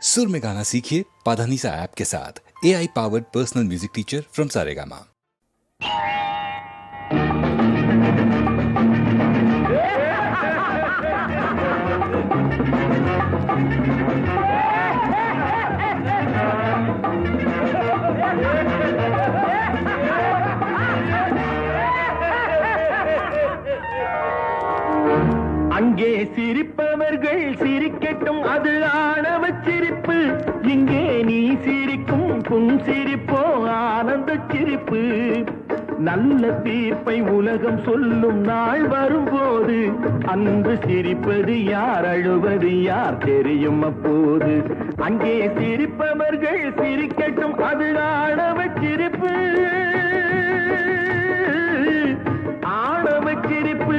सुर में गाना सीखिए पाधानीसा ऐप के साथ। AI powered personal music teacher from Saregama. அங்கே சிரிப்பவர்கள் சிரிக்கட்டும், அது ஆணவ சிரிப்பு. இங்கே நீ சிரிக்கும் புன்சிரிப்போ ஆனந்த சிரிப்பு. நல்ல தீர்ப்பை உலகம் சொல்லும் நாள் வரும்போது அன்று சிரிப்பது யார், அழுவது யார் தெரியும் அப்போது. அங்கே சிரிப்பவர்கள் சிரிக்கட்டும், அது ஆணவ சிரிப்பு, ஆணவ சிரிப்பு.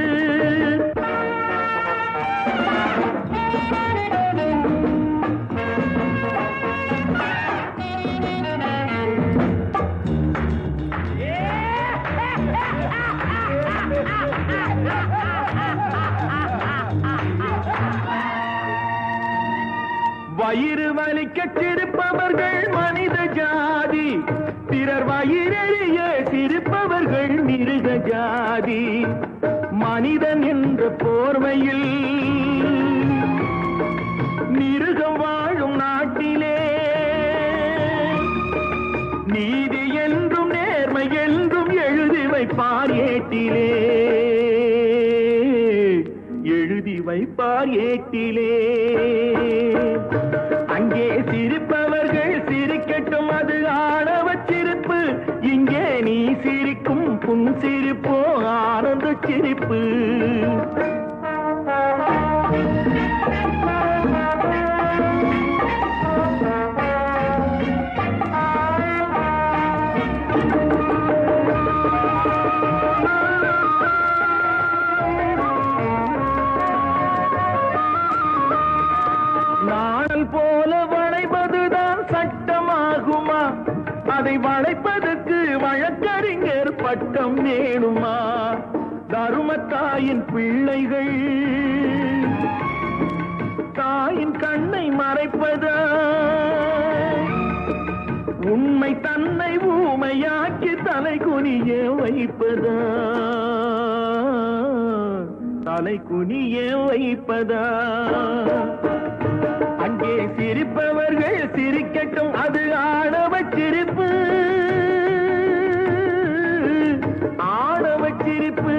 வயிறு வலிக்க சிரிப்பவர்கள் மனித ஜாதி, பிறர் வயிறெறிய சிரிப்பவர்கள் மிருக ஜாதி. மனிதன் என்ற போர்வையில் மிருகம் வாழும் நாட்டிலே நீதி என்றும் நேர்மை என்றும் எழுதி வைப்பார் ஏட்டிலே, எழுதி வைப்பார் ஏட்டிலே. அங்கே சிரிப்பவர்கள் சிரிக்கட்டும், அது ஆணவ சிரிப்பு. இங்கே நீ சிரிக்கும் புன்சிரிப்போ ஆனந்த சிரிப்பு. நாணல் போல வளைப்பதுதான் சட்டமாகுமா? அதை வளைப்பதற்கு வழக்கறிஞர் பட்டம் வேணுமா? தருமத்தாயின் பிள்ளைகள் தாயின் கண்ணை மறைப்பதா? உண்மை தன்னை ஊமையாக்கி தலை குனிய வைப்பதா? தலை குனிய வைப்பதா? அங்கே சிரிப்பவர்கள் சிரிக்கட்டும், அது ஆணவ சிரிப்பு, ஆணவ சிரிப்பு.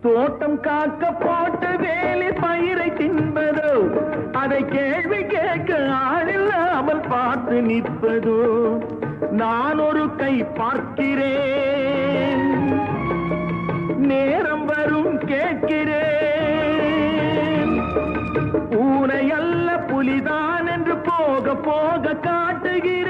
தோட்டம் காக்க போட்ட வேலி பயிரை தின்பதோ, அதை கேள்வி கேட்க ஆளில்லாமல் பார்த்து நிற்பதோ? நான் ஒரு கை பார்க்கிறேன், நேரம் வரும் கேட்கிறேன். பூனை அல்ல புலிதான் என்று போக போக காட்டுகிறேன்.